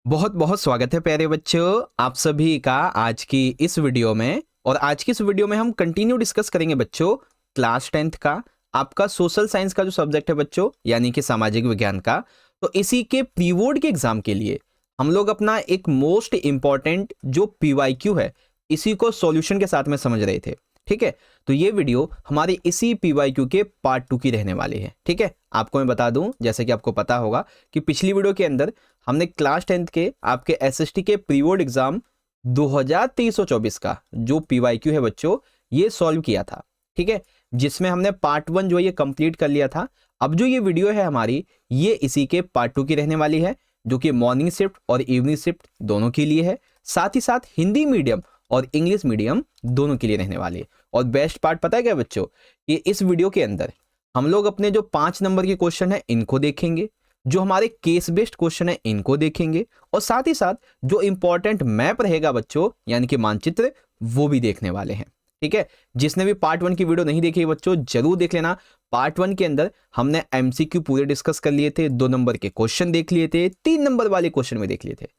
बहुत बहुत स्वागत है प्यारे बच्चों आप सभी का आज की इस वीडियो में। और आज की इस वीडियो में हम कंटिन्यू डिस्कस करेंगे बच्चों क्लास 10th का आपका सोशल साइंस का जो सब्जेक्ट है बच्चों, यानी कि सामाजिक विज्ञान का। तो इसी के प्री बोर्ड के एग्जाम के लिए हम लोग अपना एक मोस्ट इंपॉर्टेंट जो पीवाईक्यू है इसी को सॉल्यूशन के साथ में समझ रहे थे। ठीक है, तो ये वीडियो हमारे इसी पीवाईक्यू के पार्ट 2 की रहने वाली है। ठीक है, आपको मैं बता दूं, जैसे कि आपको पता होगा कि पिछली वीडियो के अंदर हमने क्लास 10th के आपके एसएसटी के प्री बोर्ड एग्जाम 2023-24 का जो पीवाईक्यू है बच्चों, ये सॉल्व किया था। ठीक है, जिसमें हमने पार्ट 1 जो ये कंप्लीट कर लिया था। अब जो ये वीडियो है हमारी, ये इसी के पार्ट 2 की रहने वाली है, जो कि मॉर्निंग शिफ्ट और इवनिंग शिफ्ट दोनों के लिए है, साथ ही साथ हिंदी मीडियम और इंग्लिश मीडियम दोनों के लिए रहने वाली है। और बेस्ट पार्ट पता है क्या बच्चों, कि इस वीडियो के अंदर हम लोग अपने जो 5 नंबर के क्वेश्चन है इनको देखेंगे, जो हमारे केस बेस्ड क्वेश्चन है इनको देखेंगे, और साथ ही साथ जो इंपॉर्टेंट मैप रहेगा बच्चों, यानी कि मानचित्र, वो भी देखने वाले हैं। ठीक है, जिसने भी पार्ट 1 की वीडियो नहीं देखी है बच्चों, जरूर देख लेना। पार्ट 1 के अंदर हमने एमसीक्यू पूरे डिस्कस कर लिए थे, 2 नंबर के क्वेश्चन देख लिए थे, 3 नंबर वाले क्वेश्चन में देख लिए थे।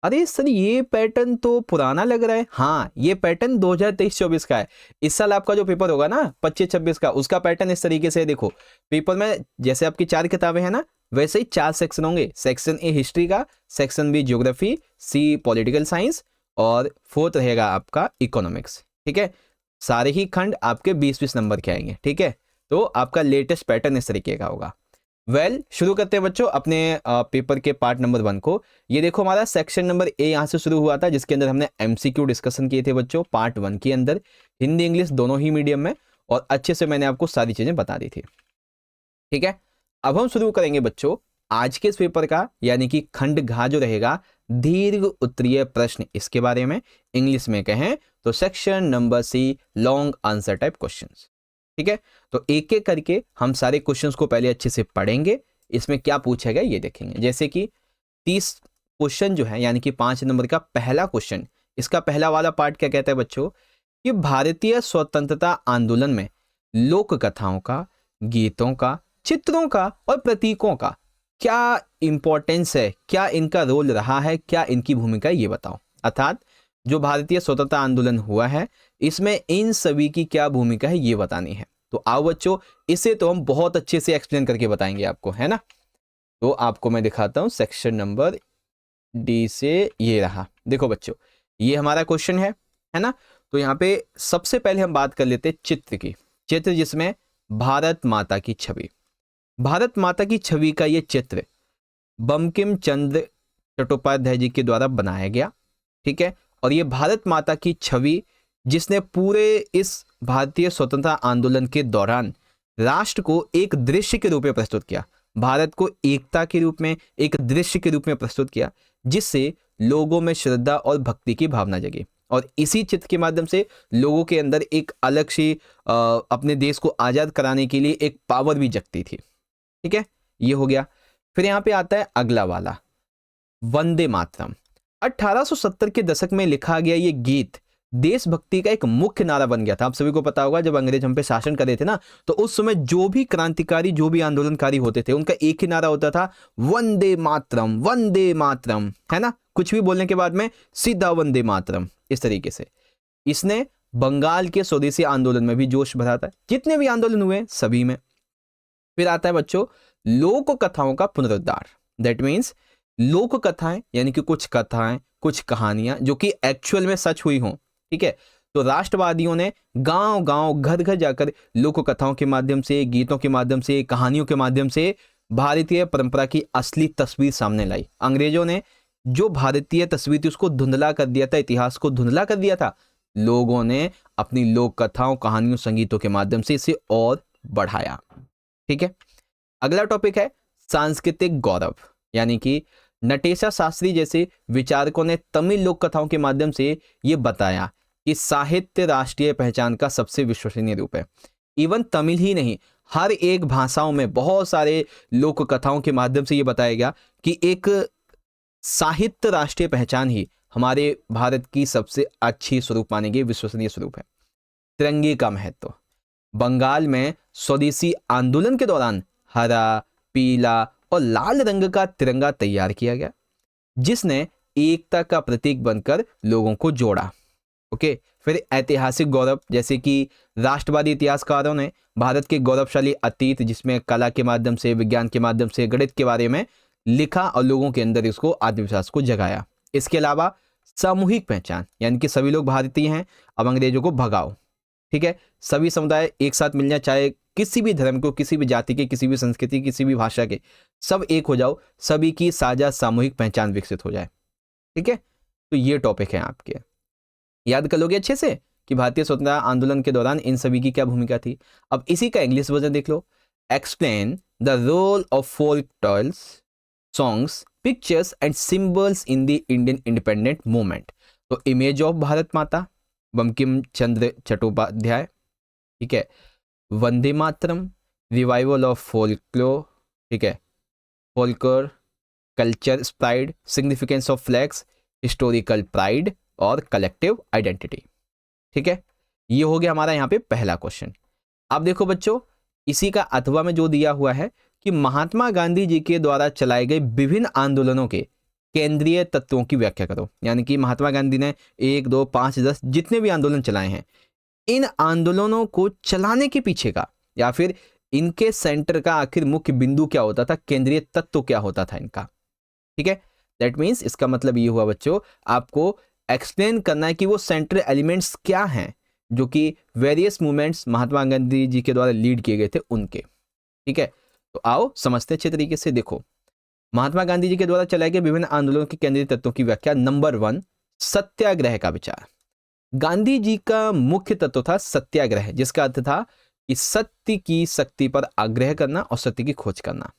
अरे सर ये पैटर्न तो पुराना लग रहा है। हाँ, ये पैटर्न 2023-24 का है। इस साल आपका जो पेपर होगा ना 25-26 का, उसका पैटर्न इस तरीके से देखो। पेपर में जैसे आपकी 4 किताबें हैं ना, वैसे ही 4 सेक्शन होंगे। सेक्शन ए हिस्ट्री का, सेक्शन बी ज्योग्राफी, सी पॉलिटिकल साइंस और 4th रहेगा आपका इकोनॉमिक्स। ठीक है, सारे ही खंड आपके 20-20 नंबर के आएंगे। ठीक है, तो आपका लेटेस्ट पैटर्न इस तरीके का होगा। शुरू करते हैं बच्चों अपने पेपर के पार्ट नंबर 1 को। ये देखो हमारा सेक्शन नंबर ए यहाँ से शुरू हुआ था, जिसके अंदर हमने एमसीक्यू डिस्कशन किए थे बच्चों पार्ट 1 के अंदर, हिंदी इंग्लिश दोनों ही मीडियम में, और अच्छे से मैंने आपको सारी चीजें बता दी थी। ठीक है, अब हम शुरू करेंगे बच्चों आज के इस पेपर का, यानी कि खंड घ जो रहेगा दीर्घ उत्तरीय प्रश्न, इसके बारे में इंग्लिश में कहें तो section number C long answer type questions. ठीक है, तो एक एक करके हम सारे क्वेश्चंस को पहले अच्छे से पढ़ेंगे, इसमें क्या पूछा गया ये देखेंगे। जैसे कि 30 क्वेश्चन जो है, यानी कि 5 नंबर का पहला क्वेश्चन, इसका पहला वाला पार्ट क्या कहता है बच्चों, कि भारतीय स्वतंत्रता आंदोलन में लोक कथाओं का, गीतों का, चित्रों का और प्रतीकों का क्या इंपॉर्टेंस है, क्या इनका रोल रहा है, क्या इनकी भूमिका है, ये बताओ। अर्थात जो भारतीय स्वतंत्रता आंदोलन हुआ है, इसमें इन सभी की क्या भूमिका है ये बतानी है। तो आओ बच्चों, इसे तो हम बहुत अच्छे से एक्सप्लेन करके बताएंगे आपको, है ना। तो आपको मैं दिखाता हूं सेक्शन नंबर डी से, ये रहा। देखो बच्चों, ये हमारा क्वेश्चन है ना। तो यहाँ पे सबसे पहले हम बात कर लेते हैं चित्र की। चित्र जिसमें भारत माता की छवि, भारत माता की छवि का ये चित्र बंकिम चंद्र चट्टोपाध्याय जी के द्वारा बनाया गया। ठीक है, और ये भारत माता की छवि जिसने पूरे इस भारतीय स्वतंत्रता आंदोलन के दौरान राष्ट्र को एक दृश्य के रूप में प्रस्तुत किया, भारत को एकता के रूप में, एक दृश्य के रूप में प्रस्तुत किया, जिससे लोगों में श्रद्धा और भक्ति की भावना जगी। और इसी चित्र के माध्यम से लोगों के अंदर एक अलग सी अपने देश को आजाद कराने के लिए एक पावर भी जगती थी। ठीक है, ये हो गया। फिर यहां पे आता है अगला वाला, वंदे मातरम। 1870 के दशक में लिखा गया ये गीत देशभक्ति का एक मुख्य नारा बन गया था। आप सभी को पता होगा, जब अंग्रेज हम पे शासन कर रहे थे ना, तो उस समय जो भी क्रांतिकारी, जो भी आंदोलनकारी होते थे, उनका एक ही नारा होता था, वंदे मातरम, वंदे मातरम, है ना। कुछ भी बोलने के बाद में सीधा वंदे मातरम, इस तरीके से। इसने बंगाल के स्वदेशी आंदोलन में भी जोश भरा था, जितने भी आंदोलन हुए सभी में। फिर आता है बच्चों लोक कथाओं का पुनरुद्धार। दैट मीन्स लोक कथाएं, यानी कि कुछ कथाएं, कुछ कहानियां जो कि एक्चुअल में सच हुई हों। ठीक है, तो राष्ट्रवादियों ने गांव गांव, घर घर जाकर लोक कथाओं के माध्यम से, गीतों के माध्यम से, कहानियों के माध्यम से भारतीय परंपरा की असली तस्वीर सामने लाई। अंग्रेजों ने जो भारतीय तस्वीर थी उसको धुंधला कर दिया था, इतिहास को धुंधला कर दिया था। लोगों ने अपनी लोक कथाओं, कहानियों, संगीतों के माध्यम से इसे और बढ़ाया। ठीक है, अगला टॉपिक है सांस्कृतिक गौरव, यानी कि नटेशा शास्त्री जैसे विचारकों ने तमिल लोक कथाओं के माध्यम से यह बताया कि साहित्य राष्ट्रीय पहचान का सबसे विश्वसनीय रूप है। इवन तमिल ही नहीं, हर एक भाषाओं में बहुत सारे लोक कथाओं के माध्यम से यह बताया गया कि एक साहित्य राष्ट्रीय पहचान ही हमारे भारत की सबसे अच्छी स्वरूप मानी गई, विश्वसनीय स्वरूप है। तिरंगे का महत्व, बंगाल में स्वदेशी आंदोलन के दौरान हरा, पीला और लाल रंग का तिरंगा तैयार किया गया। जिसने एकता का प्रतीक बनकर लोगों को जोड़ा। ओके, फिर ऐतिहासिक गौरव, जैसे कि राष्ट्रवादी इतिहासकारों ने भारत के गौरवशाली अतीत, जिसमें कला के माध्यम से, विज्ञान के माध्यम से, गणित के बारे में लिखा और लोगों के अंदर इसको आत्मविश्वास को जगाया। इसके अलावा सामूहिक पहचान, यानी कि सभी लोग भारतीय हैं, अब अंग्रेजों को भगाओ। ठीक है, सभी समुदाय एक साथ मिल जाए, चाहे किसी भी धर्म को, किसी भी जाति के, किसी भी संस्कृति, किसी भी भाषा के, सब एक हो जाओ, सभी की साझा सामूहिक पहचान विकसित हो जाए। ठीक है, तो ये टॉपिक है आपके, याद कर लोगे अच्छे से कि भारतीय स्वतंत्रता आंदोलन के दौरान इन सभी की क्या भूमिका थी। अब इसी का इंग्लिश वर्जन देख लो। Explain the role of folk tales, songs, pictures and symbols in the Indian independent movement. तो इमेज ऑफ भारत माता, बंकिम चंद्र चट्टोपाध्याय। ठीक है, Vande Mataram, revival of folklore. ठीक है, folk, culture pride, significance of flags, historical pride और कलेक्टिव आइडेंटिटी। ठीक है, ये हो गया हमारा यहाँ पे पहला क्वेश्चन। अब देखो बच्चों, इसी का अथवा में जो दिया हुआ है कि महात्मा गांधी जी के द्वारा चलाए गए विभिन्न आंदोलनों के केंद्रीय तत्वों की व्याख्या करो। यानी कि महात्मा गांधी ने 1, 2, 5, 10 जितने भी आंदोलन चलाए हैं, इन आंदोलनों को चलाने के पीछे का, या फिर इनके सेंटर का आखिर मुख्य बिंदु क्या होता था, केंद्रीय तत्व क्या होता था इनका। ठीक है, दैट मीन्स इसका मतलब ये हुआ बच्चों, आपको एक्सप्लेन करना है कि वो सेंट्रल एलिमेंट्स क्या हैं जो कि वेरियस मूवमेंट्स महात्मा गांधी जी के द्वारा लीड किए गए थे उनके। ठीक है, तो आओ समझते अच्छे तरीके से। देखो, महात्मा गांधी जी के द्वारा चलाए गए विभिन्न आंदोलनों के केंद्रीय तत्वों की व्याख्या। नंबर 1, सत्याग्रह का विचार। गांधी जी का मुख्य तत्व था सत्याग्रह, जिसका अर्थ था कि सत्य की शक्ति पर आग्रह करना और सत्य की खोज करना।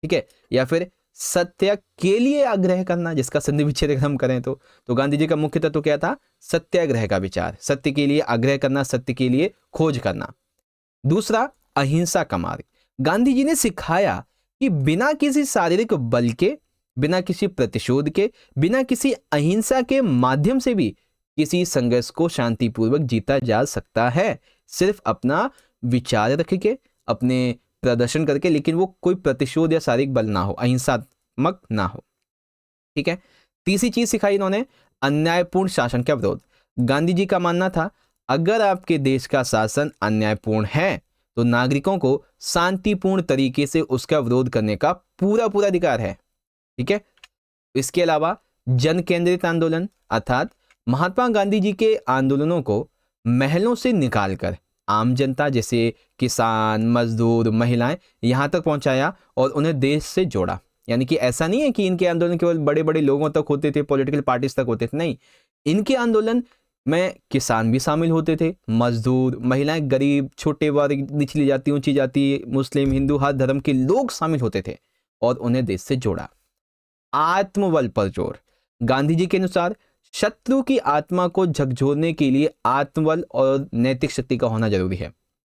ठीक है, या फिर सत्य के लिए आग्रह करना, जिसका संधि विच्छेद अगर हम करें तो गांधी जी का मुख्य तत्व क्या था, सत्याग्रह का विचार, सत्य के लिए आग्रह करना, सत्य के लिए खोज करना। दूसरा, अहिंसा का मार्ग। गांधी जी ने सिखाया कि बिना किसी शारीरिक बल के, बिना किसी प्रतिशोध के, बिना किसी अहिंसा के माध्यम से भी किसी संघर्ष को शांतिपूर्वक जीता जा सकता है, सिर्फ अपना विचार रख के, अपने प्रदर्शन करके, लेकिन वो कोई प्रतिशोध या शारीरिक बल ना हो, अहिंसात्मक ना हो। ठीक है, तीसरी चीज सिखाई इन्होंने, अन्यायपूर्ण शासन का विरोध। गांधी जी का मानना था, अगर आपके देश का शासन अन्यायपूर्ण है तो नागरिकों को शांतिपूर्ण तरीके से उसका विरोध करने का पूरा पूरा अधिकार है। ठीक है, इसके अलावा जन केंद्रित आंदोलन, अर्थात महात्मा गांधी जी के आंदोलनों को महलों से निकालकर आम जनता जैसे किसान, मजदूर, महिलाएं यहां तक पहुंचाया और उन्हें देश से जोड़ा। यानी कि ऐसा नहीं है कि इनके आंदोलन केवल बड़े बड़े लोगों तक होते थे, पॉलिटिकल पार्टीज तक होते थे, नहीं, इनके आंदोलन में किसान भी शामिल होते थे, मजदूर, महिलाएं, गरीब, छोटे वर्ग, निचली जाति, ऊंची जाति, मुस्लिम, हिंदू, हर धर्म के लोग शामिल होते थे और उन्हें देश से जोड़ा। आत्मबल पर जोर। गांधी जी के अनुसार शत्रु की आत्मा को झकझोरने के लिए आत्मबल और नैतिक शक्ति का होना जरूरी है।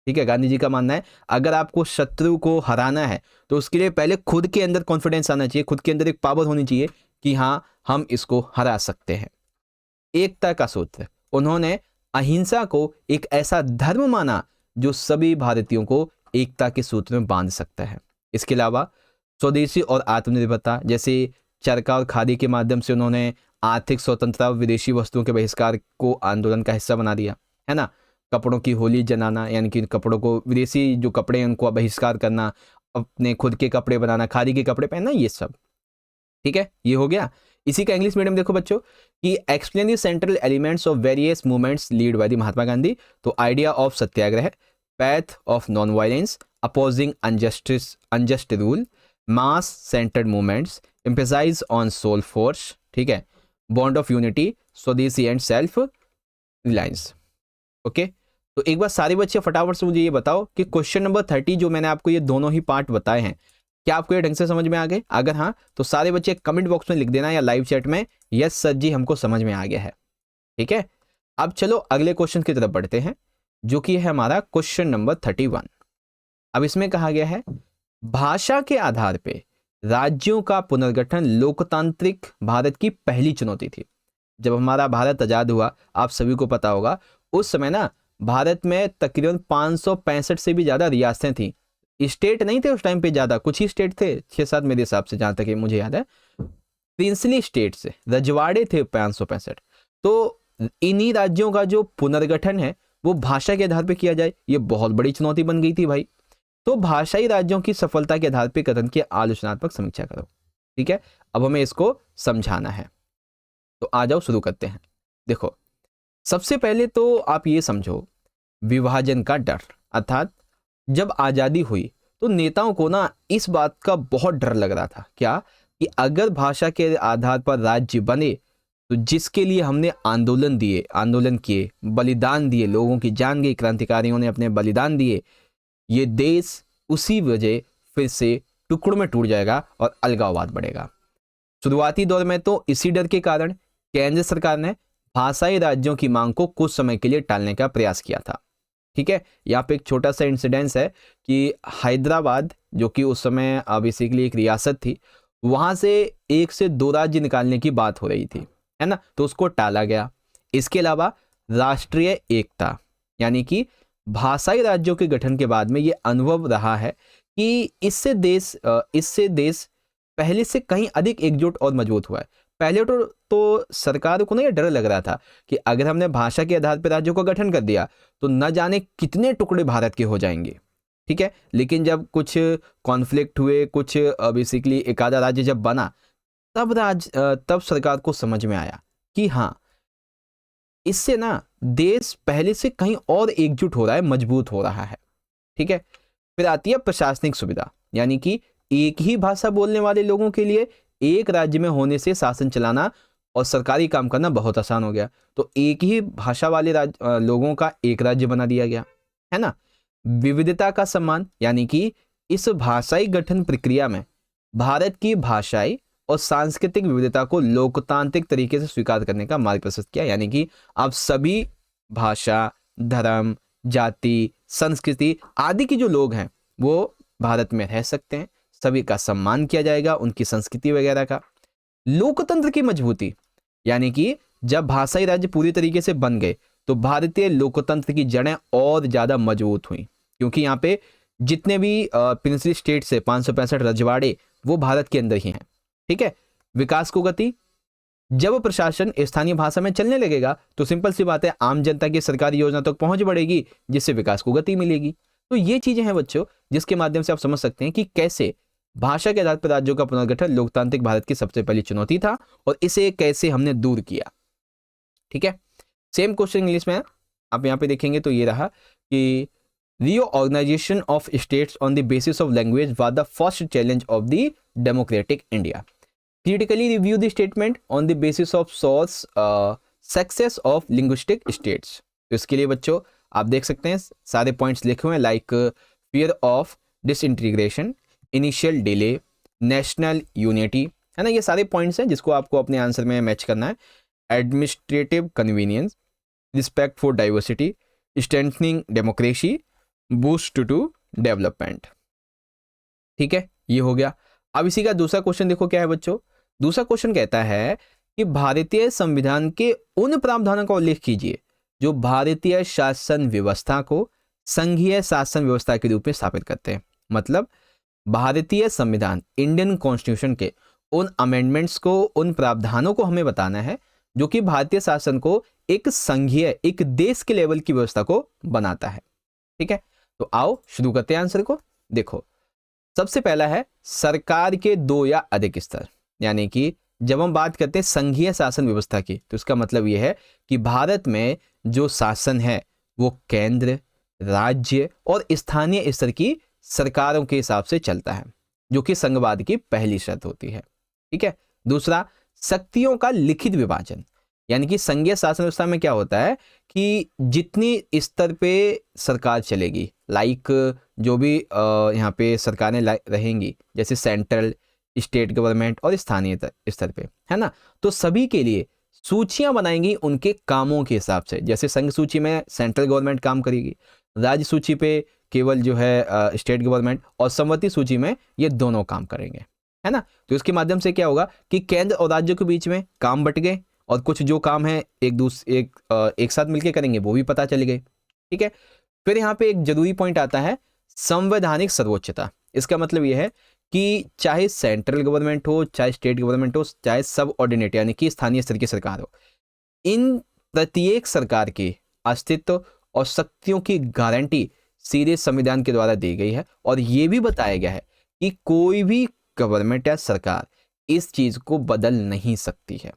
ठीक है, गांधी जी का मानना है, अगर आपको शत्रु को हराना है तो उसके लिए पहले खुद के अंदर कॉन्फिडेंस आना चाहिए, खुद के अंदर एक पावर होनी चाहिए कि हाँ, हम इसको हरा सकते हैं। एकता का सूत्र। उन्होंने अहिंसा को एक ऐसा धर्म माना जो सभी भारतीयों को एकता के सूत्र में बांध सकता है। इसके अलावा स्वदेशी और आत्मनिर्भरता, जैसे चरखा और खादी के माध्यम से उन्होंने आर्थिक स्वतंत्रता, विदेशी वस्तुओं के बहिष्कार को आंदोलन का हिस्सा बना दिया, है ना। कपड़ों की होली जनाना, यानी कि कपड़ों को, विदेशी जो कपड़े हैं उनको बहिष्कार करना, अपने खुद के कपड़े बनाना, खादी के कपड़े पहनना, ये सब। ठीक है, ये हो गया। इसी का इंग्लिश मीडियम देखो बच्चों कि explain the central elements of various movements lead by the Mahatma Gandhi. तो idea of satyagraha, path of non violence, opposing unjust rule, mass centred movements, emphasise on soul force, ठीक है, bond of unity, swadeshi and self reliance. Okay, तो एक बार सारे बच्चे फटाफट से मुझे ये बताओ कि क्वेश्चन नंबर 30 जो मैंने आपको ये दोनों ही पार्ट बताए हैं, क्या आपको ये ढंग से समझ में आ गए? अगर हाँ तो सारे बच्चे कमेंट बॉक्स में लिख देना या लाइव चैट में, यस सर जी हमको समझ में आ गया है। ठीक है, अब चलो अगले क्वेश्चन की तरफ बढ़ते हैं जो कि है हमारा क्वेश्चन नंबर 31। अब इसमें कहा गया है, भाषा के आधार पे राज्यों का पुनर्गठन लोकतांत्रिक भारत की पहली चुनौती थी। जब हमारा भारत आजाद हुआ, आप सभी को पता होगा, उस समय ना भारत में तकरीबन 565 से भी ज्यादा रियासतें थी। स्टेट नहीं थे उस टाइम पे ज्यादा, कुछ ही स्टेट थे, 6-7 मेरे हिसाब से, जहां तक मुझे याद है। प्रिंसली स्टेट से रजवाड़े थे 565। तो इन्हीं राज्यों का जो पुनर्गठन है वो भाषा के आधार पर किया जाए, ये बहुत बड़ी चुनौती बन गई थी भाई। तो भाषाई राज्यों की सफलता के आधार पर कथन की आलोचनात्मक समीक्षा करो। ठीक है, अब हमें इसको समझाना है, तो आ जाओ शुरू करते हैं। देखो, सबसे पहले तो आप ये समझो, विभाजन का डर, अर्थात जब आजादी हुई तो नेताओं को ना इस बात का बहुत डर लग रहा था, क्या कि अगर भाषा के आधार पर राज्य बने तो जिसके लिए हमने आंदोलन किए, बलिदान दिए, लोगों की जान गई, क्रांतिकारियों ने अपने बलिदान दिए, ये देश उसी वजह फिर से टुकड़ों में टूट जाएगा और अलगाववाद बढ़ेगा। शुरुआती दौर में तो इसी डर के कारण केंद्र सरकार ने भाषाई राज्यों की मांग को कुछ समय के लिए टालने का प्रयास किया था। ठीक है, यहाँ पे एक छोटा सा इंसिडेंस है कि हैदराबाद, जो कि उस समय बेसिकली एक रियासत थी, वहां से 1 से 2 राज्य निकालने की बात हो रही थी, है ना, तो उसको टाला गया। इसके अलावा राष्ट्रीय एकता, यानी कि भाषाई राज्यों के गठन के बाद में ये अनुभव रहा है कि इससे देश पहले से कहीं अधिक एकजुट और मजबूत हुआ है। पहले तो सरकार को ना ये डर लग रहा था कि अगर हमने भाषा के आधार पर राज्यों का गठन कर दिया तो न जाने कितने टुकड़े भारत के हो जाएंगे। ठीक है, लेकिन जब कुछ कॉन्फ्लिक्ट हुए, कुछ बेसिकली एक आधा राज्य जब बना, तब सरकार को समझ में आया कि हाँ, इससे ना देश पहले से कहीं और एकजुट हो रहा है, मजबूत हो रहा है। ठीक है, फिर आती है प्रशासनिक सुविधा, यानी कि एक ही भाषा बोलने वाले लोगों के लिए एक राज्य में होने से शासन चलाना और सरकारी काम करना बहुत आसान हो गया। तो एक ही भाषा वाले लोगों का एक राज्य बना दिया गया, है ना। विविधता का सम्मान, यानी कि इस भाषाई गठन प्रक्रिया में भारत की भाषाई और सांस्कृतिक विविधता को लोकतांत्रिक तरीके से स्वीकार करने का मार्ग प्रशस्त किया, यानी कि अब सभी भाषा, धर्म, जाति, संस्कृति आदि के जो लोग हैं वो भारत में रह सकते हैं, सभी का सम्मान किया जाएगा, उनकी संस्कृति वगैरह का। लोकतंत्र की मजबूती, यानी कि जब भाषाई राज्य पूरी तरीके से बन गए तो भारतीय लोकतंत्र की जड़ें और ज्यादा मजबूत हुई, क्योंकि यहाँ पे जितने भी प्रिंसली स्टेट से 565 रजवाड़े वो भारत के अंदर ही हैं। ठीक है, विकास को गति, जब प्रशासन स्थानीय भाषा में चलने लगेगा तो सिंपल सी बात है, आम जनता की सरकारी योजना तक पहुंच बढ़ेगी, जिससे विकास को गति मिलेगी। तो ये चीजें हैं बच्चों, जिसके माध्यम से आप समझ सकते हैं कि कैसे भाषा के आधार पर राज्यों का पुनर्गठन लोकतांत्रिक भारत की सबसे पहली चुनौती था और इसे कैसे हमने दूर किया। ठीक है, सेम क्वेश्चन इंग्लिश में आप यहाँ पे देखेंगे तो ये रहा कि reorganisation of states on the basis of language was the first challenge of the democratic India. Critically review the statement on the basis of source success of linguistic states. तो इसके लिए बच्चों आप देख सकते हैं सारे पॉइंट्स लिखे हुए हैं, like fear of disintegration, initial delay, national unity, है ना, ये सारे पॉइंट्स हैं जिसको आपको अपने आंसर में मैच करना है। Administrative convenience, respect for diversity, strengthening democracy, boost to development. ठीक है, ये हो गया। अब इसी का दूसरा क्वेश्चन देखो क्या है बच्चों। दूसरा क्वेश्चन कहता है कि भारतीय संविधान के उन प्रावधानों का उल्लेख कीजिए जो भारतीय शासन व्यवस्था को संघीय शासन व्यवस्था के रूप में स्थापित करते हैं। मतलब भारतीय संविधान, इंडियन कॉन्स्टिट्यूशन के उन अमेंडमेंट्स को, उन प्रावधानों को हमें बताना है जो कि भारतीय शासन को एक संघीय, एक देश के लेवल की व्यवस्था को बनाता है। ठीक है, तो आओ शुरू करते हैं आंसर को। देखो, सबसे पहला है सरकार के 2 या अधिक स्तर, यानी कि जब हम बात करते हैं संघीय शासन व्यवस्था की तो इसका मतलब यह है कि भारत में जो शासन है वो केंद्र, राज्य और स्थानीय स्तर की सरकारों के हिसाब से चलता है, जो कि संघवाद की पहली शर्त होती है। ठीक है, दूसरा शक्तियों का लिखित विभाजन, यानी कि संघीय शासन व्यवस्था में क्या होता है कि जितनी स्तर पे सरकार चलेगी, लाइक जो भी यहाँ पे सरकारें रहेंगी, जैसे सेंट्रल, स्टेट गवर्नमेंट और स्थानीय स्तर पे, है ना, तो सभी के लिए सूचियां बनाएंगी उनके कामों के हिसाब से। जैसे संघ सूची में सेंट्रल गवर्नमेंट काम करेगी, राज्य सूची पे केवल जो है स्टेट गवर्नमेंट, और संवती सूची में ये दोनों काम करेंगे, है ना। तो इसके माध्यम से क्या होगा कि केंद्र और राज्यों के बीच में काम बट गए और कुछ जो काम है एक साथ मिलकर करेंगे वो भी पता चल गए। ठीक है, फिर यहाँ पे एक जरूरी पॉइंट आता है संवैधानिक सर्वोच्चता। इसका मतलब यह है कि चाहे सेंट्रल गवर्नमेंट हो, चाहे स्टेट गवर्नमेंट हो, चाहे सब ऑर्डिनेट यानी कि स्थानीय स्तर की सरकार हो, इन प्रत्येक सरकार के अस्तित्व और शक्तियों की गारंटी सीधे संविधान के द्वारा दी गई है। और ये भी बताया गया है कि कोई भी गवर्नमेंट या सरकार इस चीज को बदल नहीं सकती है।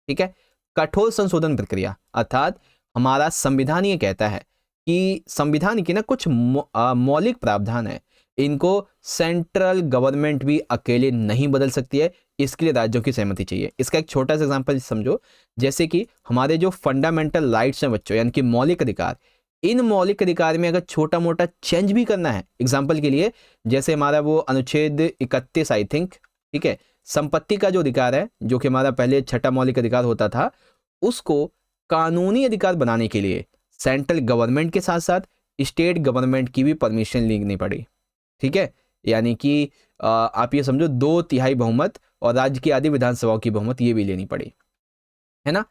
ठीक है। कठोर संशोधन प्रक्रिया अर्थात हमारा संविधान ये कहता है कि संविधान की ना कुछ मौलिक प्रावधान है, इनको सेंट्रल गवर्नमेंट भी अकेले नहीं बदल सकती है, इसके लिए राज्यों की सहमति चाहिए। इसका एक छोटा सा एग्जांपल समझो, जैसे कि हमारे जो फंडामेंटल राइट्स हैं बच्चों, यानी कि मौलिक अधिकार, इन मौलिक अधिकार में अगर छोटा मोटा चेंज भी करना है, एग्जांपल के लिए जैसे हमारा वो अनुच्छेद 31 आई थिंक, ठीक है, संपत्ति का जो अधिकार है, जो कि हमारा पहले छठा मौलिक अधिकार होता था, उसको कानूनी अधिकार बनाने के लिए सेंट्रल गवर्नमेंट के साथ साथ स्टेट गवर्नमेंट की भी परमिशन लेनी पड़ी। ठीक है, यानी कि आप ये समझो 2/3 बहुमत और राज्य की आधी विधानसभाओं की बहुमत ये भी लेनी पड़ी, है ना।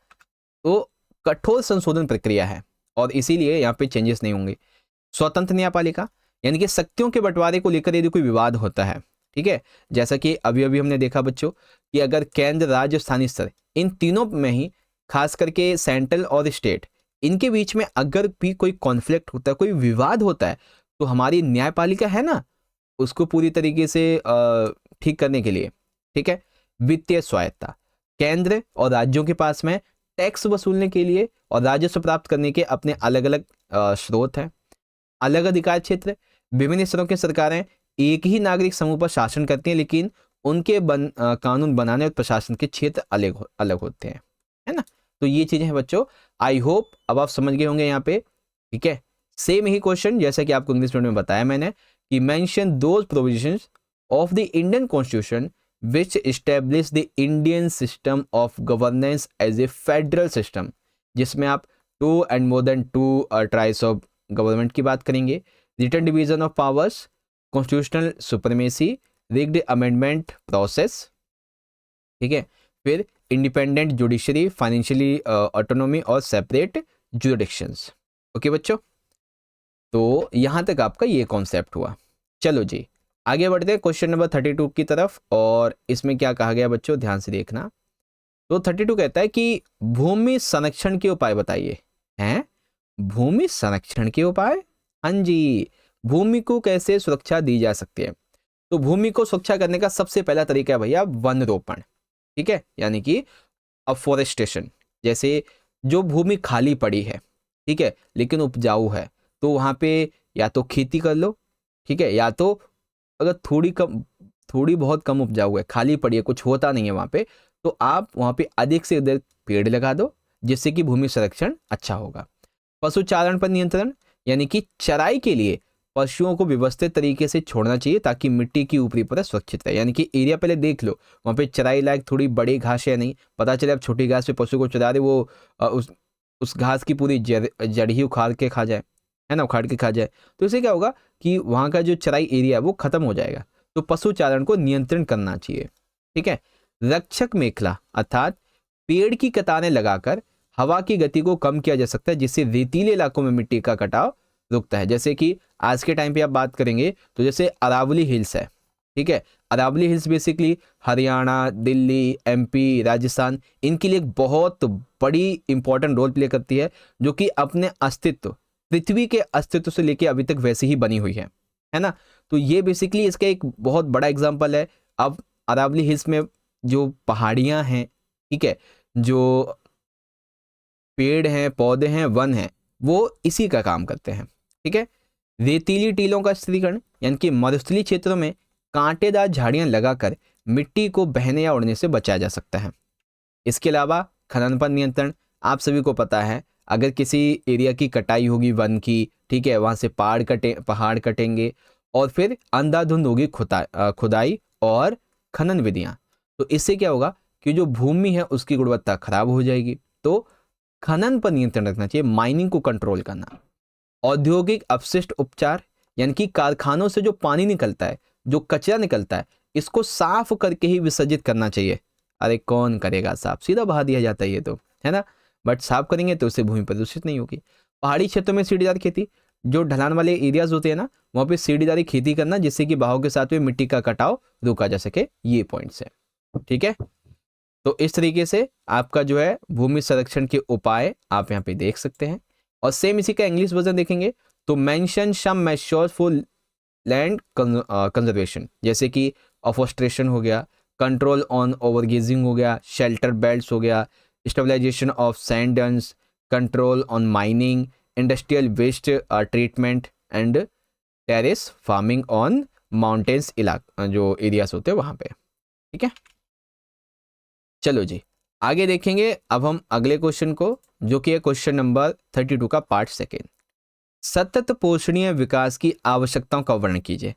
तो कठोर संशोधन प्रक्रिया है और इसीलिए यहाँ पे चेंजेस नहीं होंगे। स्वतंत्र न्यायपालिका यानी कि शक्तियों के बंटवारे को लेकर यदि कोई विवाद होता है, ठीक है, जैसा कि अभी अभी हमने देखा बच्चों कि अगर केंद्र, राज्य, स्थानीय स्तर, इन तीनों में ही खास करके सेंट्रल और स्टेट, इनके बीच में अगर भी कोई कॉन्फ्लिक्ट होता है, कोई विवाद होता है, तो हमारी न्यायपालिका है ना, उसको पूरी तरीके से ठीक करने के लिए, ठीक है। वित्तीय स्वायत्ता, केंद्र और राज्यों के पास में टैक्स वसूलने के लिए और राजस्व प्राप्त करने के अपने अलग अलग स्रोत हैं। अलग अधिकार क्षेत्र, विभिन्न स्तरों की सरकारें एक ही नागरिक समूह पर शासन करती हैं, लेकिन उनके कानून बनाने और प्रशासन के क्षेत्र अलग अलग होते हैं, है ना। तो ये चीजें हैं बच्चों, आई होप अब आप समझ गए होंगे यहाँ पे। ठीक है, सेम ही क्वेश्चन जैसा कि आपको इंग्लिश मीडियम में बताया मैंने कि mention those provisions of the Indian constitution which establish the Indian system of governance as a federal system, जिसमें आप 2 and more than 2 tribes of government की बात करेंगे, written division of powers, constitutional supremacy, rigid amendment process, ठीक है, फिर independent judiciary, financially autonomy और separate jurisdictions. Okay बच्चों, तो यहां तक आपका ये कॉन्सेप्ट हुआ। चलो जी आगे बढ़ते हैं क्वेश्चन नंबर 32 की तरफ, और इसमें क्या कहा गया बच्चों, ध्यान से देखना। तो 32 कहता है कि भूमि संरक्षण के उपाय बताइए। हैं, भूमि संरक्षण के उपाय? हाँ जी, भूमि को कैसे सुरक्षा दी जा सकती है। तो भूमि को सुरक्षा करने का सबसे पहला तरीका है भैया वन रोपण। ठीक है, यानी कि अफॉरेस्टेशन। जैसे जो भूमि खाली पड़ी है, ठीक है, लेकिन उपजाऊ है, तो वहां पे या तो खेती कर लो, ठीक है, या तो अगर थोड़ी बहुत कम उपजाऊ है, खाली पड़ी है, कुछ होता नहीं है वहां पे, तो आप वहां पे अधिक से अधिक पेड़ लगा दो, जिससे कि भूमि संरक्षण अच्छा होगा। पशुचारण पर नियंत्रण, यानी कि चराई के लिए पशुओं को व्यवस्थित तरीके से छोड़ना चाहिए ताकि मिट्टी की ऊपरी परत सुरक्षित रहे। यानी कि एरिया पहले देख लो वहां पे चराई लायक थोड़ी बड़ी घास है या नहीं, पता चले आप छोटी घास पे पशु को चरा रहे, वो उस घास की पूरी जड़ ही उखाड़ के खा जाए, है ना, उखाड़ के खा जाए, तो इससे क्या होगा कि वहां का जो चराई एरिया है वो खत्म हो जाएगा। तो पशुचारण को नियंत्रण करना चाहिए। ठीक है, रक्षक मेखला अर्थात पेड़ की कतारें लगाकर हवा की गति को कम किया जा सकता है, जिससे रेतीले इलाकों में मिट्टी का कटाव रुकता है। जैसे कि आज के टाइम पे आप बात करेंगे तो जैसे अरावली हिल्स है, ठीक है, Aravalli hills basically Haryana, Delhi, MP, Rajasthan, इनके लिए एक बहुत बड़ी इंपॉर्टेंट रोल प्ले करती है, जो कि अपने अस्तित्व, पृथ्वी के अस्तित्व से लेकर अभी तक वैसे ही बनी हुई है ना। तो ये बेसिकली इसका एक बहुत बड़ा एग्जाम्पल है। अब अरावली हिल्स में जो पहाड़ियां हैं, ठीक है, जो पेड़ हैं, पौधे हैं, वन हैं, वो इसी का काम करते हैं। ठीक है, रेतीली टीलों का स्थिरीकरण, यानी कि मरुस्थलीय क्षेत्रों में कांटेदार झाड़ियां लगाकर मिट्टी को बहने या उड़ने से बचाया जा सकता है। इसके अलावा खनन पर नियंत्रण, आप सभी को पता है अगर किसी एरिया की कटाई होगी वन की, ठीक है, वहां से पहाड़ कटेंगे और फिर अंधाधुंध होगी खुदाई और खनन विधियां, तो इससे क्या होगा कि जो भूमि है उसकी गुणवत्ता खराब हो जाएगी। तो खनन पर नियंत्रण रखना चाहिए, माइनिंग को कंट्रोल करना। औद्योगिक अपशिष्ट उपचार, यानी कि कारखानों से जो पानी निकलता है, जो कचरा निकलता है, इसको साफ करके ही विसर्जित करना चाहिए। अरे कौन करेगा साफ, सीधा बहा दिया जाता है ये तो, है ना, बट साफ करेंगे तो उससे भूमि प्रदूषित नहीं होगी। पहाड़ी क्षेत्रों में सीढ़ीदार खेती, जो ढलान वाले एरियाज होते हैं ना, वहाँ पे सीढ़ीदारी खेती करना, जिससे कि बहाव के साथ में मिट्टी का कटाव रोका जा सके, ये पॉइंट्स है। ठीक है, तो इस तरीके से आपका जो है भूमि संरक्षण के उपाय आप यहाँ पे देख सकते हैं। और सेम इसी का इंग्लिश वर्जन देखेंगे तो mention some measures for land conservation, जैसे कि अफॉरेस्टेशन हो गया, कंट्रोल ऑन ओवरगेजिंग हो गया, शेल्टर बेल्ट्स हो गया, stabilisation of sand dunes, control on mining, industrial waste treatment and terrace farming on mountains इलाका जो एरियाज होते हैं वहाँ पे। ठीक है, चलो जी आगे देखेंगे अब हम अगले क्वेश्चन को, जो कि है क्वेश्चन नंबर 32 का पार्ट सेकेंड। सतत पोषणीय विकास की आवश्यकताओं का वर्णन कीजिए।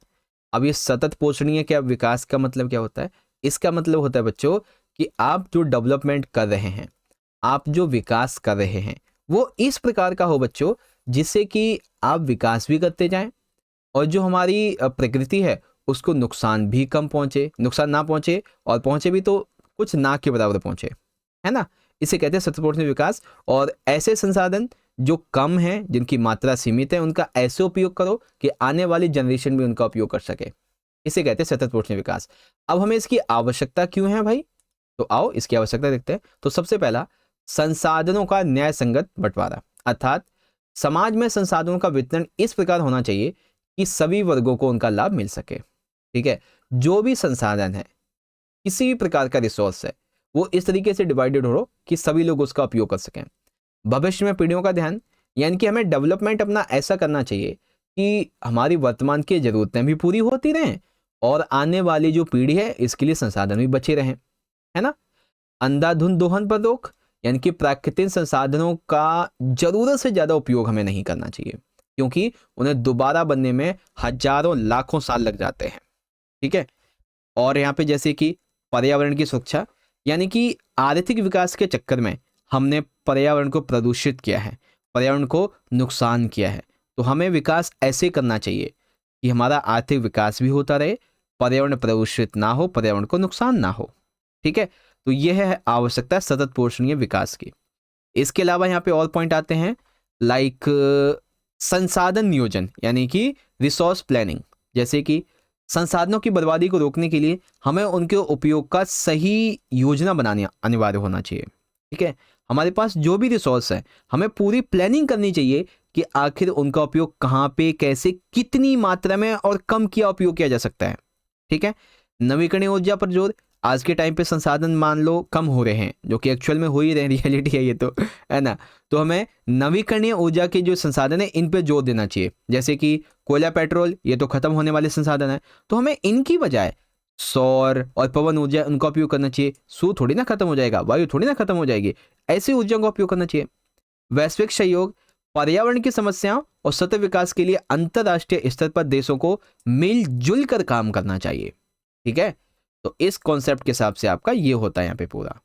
अब ये सतत पोषणीय क्या विकास का मतलब क्या होता है? इसका मतलब होता है बच्चों कि आप जो डेवलपमेंट कर रहे हैं, आप जो विकास कर रहे हैं, वो इस प्रकार का हो बच्चों जिससे कि आप विकास भी करते जाएं और जो हमारी प्रकृति है उसको नुकसान भी कम पहुंचे, नुकसान ना पहुंचे, और पहुंचे भी तो कुछ ना के बराबर पहुंचे, है ना। इसे कहते हैं सतत पोषणीय विकास। और ऐसे संसाधन जो कम हैं, जिनकी मात्रा सीमित है, उनका ऐसे उपयोग करो कि आने वाली जनरेशन भी उनका उपयोग कर सके, इसे कहते हैं सतत पोषणीय विकास। अब हमें इसकी आवश्यकता क्यों है भाई? तो आओ इसकी आवश्यकता देखते हैं। तो सबसे पहला, संसाधनों का न्याय संगत बंटवारा, अर्थात समाज में संसाधनों का वितरण इस प्रकार होना चाहिए कि सभी वर्गों को उनका लाभ मिल सके। ठीक है, जो भी संसाधन है, किसी भी प्रकार का रिसोर्स है, वो इस तरीके से डिवाइडेड हो कि सभी लोग उसका उपयोग कर सकें। भविष्य में पीढ़ियों का ध्यान, यानी कि हमें डेवलपमेंट अपना ऐसा करना चाहिए कि हमारी वर्तमान की जरूरतें भी पूरी होती रहें और आने वाली जो पीढ़ी है इसके लिए संसाधन भी बचे रहें, है ना। अंधाधुंध दोहन पर रोक, यानी कि प्राकृतिक संसाधनों का जरूरत से ज्यादा उपयोग हमें नहीं करना चाहिए, क्योंकि उन्हें दोबारा बनने में हजारों लाखों साल लग जाते हैं। ठीक है, और यहाँ पे जैसे कि पर्यावरण की सुरक्षा, यानी कि आर्थिक विकास के चक्कर में हमने पर्यावरण को प्रदूषित किया है, पर्यावरण को नुकसान किया है, तो हमें विकास ऐसे करना चाहिए कि हमारा आर्थिक विकास भी होता रहे, पर्यावरण प्रदूषित ना हो, पर्यावरण को नुकसान ना हो। ठीक है, तो यह है आवश्यकता सतत पोषणीय विकास की। इसके अलावा यहाँ पे और पॉइंट आते हैं, लाइक संसाधन नियोजन, यानी कि रिसोर्स प्लानिंग, जैसे कि संसाधनों की बर्बादी को रोकने के लिए हमें उनके उपयोग का सही योजना बनानी अनिवार्य होना चाहिए। ठीक है, हमारे पास जो भी रिसोर्स है, हमें पूरी प्लानिंग करनी चाहिए कि आखिर उनका उपयोग कहाँ पे, कैसे, कितनी मात्रा में और कम किया उपयोग किया जा सकता है। ठीक है, नवीकरणीय ऊर्जा पर जोर। आज के टाइम पे संसाधन मान लो कम हो रहे हैं, जो कि एक्चुअल में हो ही रहे हैं, रियलिटी है ये तो, है ना। तो हमें नवीकरणीय ऊर्जा के जो संसाधन है इन पे जोर देना चाहिए, जैसे कि कोयला, पेट्रोल, ये तो खत्म होने वाले संसाधन है, तो हमें इनकी बजाय सौर और पवन ऊर्जा उनका उपयोग करना चाहिए। सूर्य थोड़ी ना खत्म हो जाएगा, वायु थोड़ी ना खत्म हो जाएगी, ऐसी ऊर्जा का उपयोग करना चाहिए। वैश्विक सहयोग, पर्यावरण की समस्याओं और सतत विकास के लिए अंतरराष्ट्रीय स्तर पर देशों को मिलजुल कर काम करना चाहिए। ठीक है, तो इस कॉन्सेप्ट के हिसाब से आपका ये होता है यहाँ पे पूरा।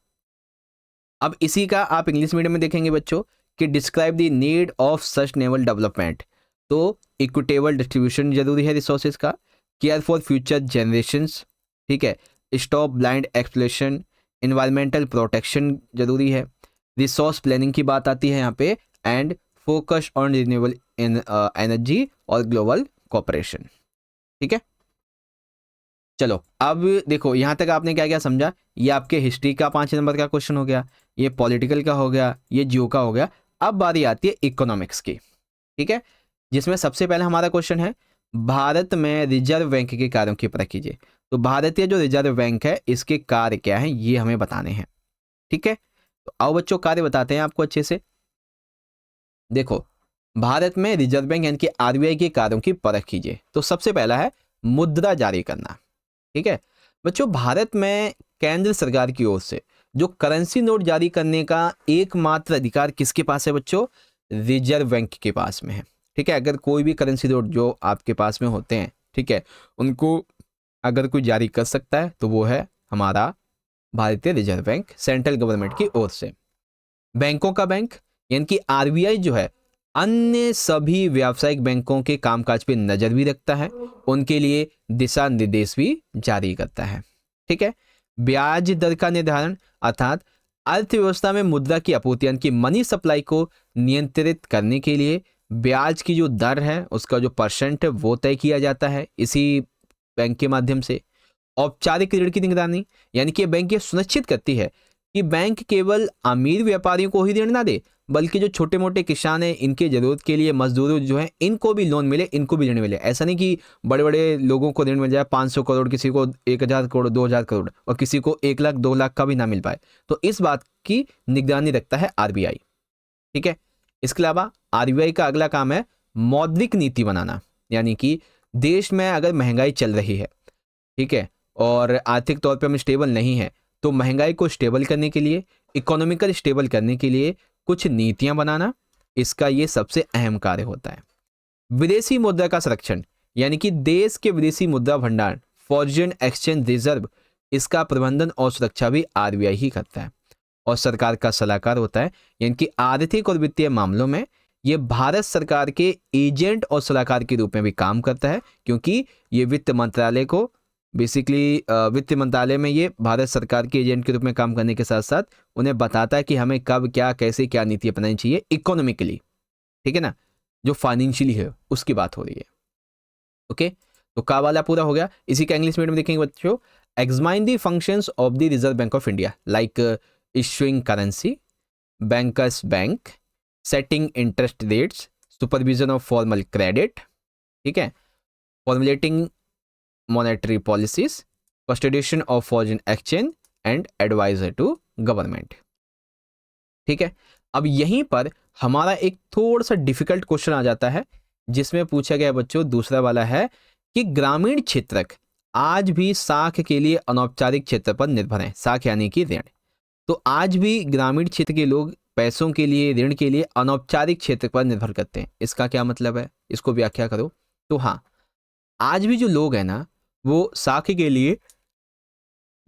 अब इसी का आप इंग्लिश मीडियम में देखेंगे बच्चों कि describe the need of sustainable development. तो इक्विटेबल डिस्ट्रीब्यूशन जरूरी है रिसोर्सेज का, केयर फॉर फ्यूचर जनरेशंस, ठीक है, stop blind exploration, environmental protection जरूरी है, रिसोर्स प्लानिंग की बात आती है यहाँ पे, and focus on renewable energy और ग्लोबल कोऑपरेशन। ठीक है, चलो अब देखो यहाँ तक आपने क्या क्या समझा। ये आपके हिस्ट्री का 5 नंबर का क्वेश्चन हो गया, ये पॉलिटिकल का हो गया, ये जियो का हो गया। अब बारी आती है इकोनॉमिक्स की। ठीक है, जिसमें सबसे पहले हमारा क्वेश्चन है, भारत में रिजर्व बैंक के कार्यों की परख कीजिए। तो भारतीय जो रिजर्व बैंक है इसके कार्य क्या है ये हमें बताने हैं। ठीक है, तो आओ बच्चों कार्य बताते हैं आपको अच्छे से। देखो, भारत में रिजर्व बैंक यानी कि आरबीआई के कार्यों की परख कीजिए। तो सबसे पहला है मुद्रा जारी करना। ठीक है बच्चों, भारत में केंद्र सरकार की ओर से जो करेंसी नोट जारी करने का एकमात्र अधिकार किसके पास है बच्चों? रिजर्व बैंक के पास में है। ठीक है, अगर कोई भी करेंसी नोट जो आपके पास में होते हैं, ठीक है, उनको अगर कोई जारी कर सकता है तो वो है हमारा भारतीय रिजर्व बैंक, सेंट्रल गवर्नमेंट की ओर से। बैंकों का बैंक यानी कि आरबीआई जो है अन्य सभी व्यावसायिक बैंकों के कामकाज पे नजर भी रखता है, उनके लिए दिशा निर्देश भी जारी करता है। ठीक है, ब्याज दर का निर्धारण अर्थात अर्थव्यवस्था में मुद्रा की आपूर्ति यानी कि मनी सप्लाई को नियंत्रित करने के लिए ब्याज की जो दर है उसका जो परसेंट है वो तय किया जाता है इसी बैंक के माध्यम से। औपचारिक ऋण की निगरानी, यानी कि बैंक ये सुनिश्चित करती है कि बैंक केवल अमीर व्यापारियों को ही ऋण ना दे, बल्कि जो छोटे मोटे किसान हैं इनके जरूरत के लिए मजदूर जो हैं इनको भी लोन मिले, इनको भी ऋण मिले। ऐसा नहीं कि बड़े बड़े लोगों को ऋण मिल जाए 500 करोड़, किसी को 1000 करोड़ 2000 करोड़ और किसी को 1 लाख 2 लाख का भी ना मिल पाए। तो इस बात की निगरानी रखता है आरबीआई। ठीक है। इसके अलावा आरबीआई का अगला काम है मौद्रिक नीति बनाना, यानी कि देश में अगर महंगाई चल रही है, ठीक है, और आर्थिक तौर पे हम स्टेबल नहीं है, तो महंगाई को स्टेबल करने के लिए, इकोनॉमिकल स्टेबल करने के लिए कुछ नीतियां बनाना, इसका ये सबसे अहम कार्य होता है। विदेशी मुद्रा का संरक्षण, यानी कि देश के विदेशी मुद्रा भंडार, फॉरेन एक्सचेंज रिजर्व, इसका प्रबंधन और सुरक्षा भी आरबीआई ही करता है। और सरकार का सलाहकार होता है, यानी कि आर्थिक और वित्तीय मामलों में ये भारत सरकार के एजेंट और सलाहकार के रूप में भी काम करता है, क्योंकि ये वित्त मंत्रालय को बेसिकली वित्त मंत्रालय में ये भारत सरकार के एजेंट के रूप में काम करने के साथ साथ उन्हें बताता है कि हमें कब क्या कैसे क्या नीति अपनानी चाहिए इकोनॉमिकली। ठीक है ना, जो फाइनेंशियली है उसकी बात हो रही है। ओके, तो का वाला पूरा हो गया। इसी का इंग्लिश मीडियम में देखेंगे बच्चों, examine the functions of the Reserve Bank of India like issuing currency, bankers bank, setting interest rates, supervision of formal credit, ठीक है, formulating monetary policies, custodian of foreign exchange and adviser to government. ठीक है, अब यहीं पर हमारा एक थोड़ा सा डिफिकल्ट क्वेश्चन आ जाता है, जिसमें पूछा गया बच्चों दूसरा वाला है कि ग्रामीण क्षेत्र आज भी साख के लिए अनौपचारिक क्षेत्र पर निर्भर है। साख यानी कि ऋण। तो आज भी ग्रामीण क्षेत्र के लोग पैसों के लिए, ऋण के लिए अनौपचारिक क्षेत्र पर निर्भर करते हैं। इसका क्या मतलब है, इसको व्याख्या करो। तो हाँ, आज भी जो लोग हैं ना, वो साख के लिए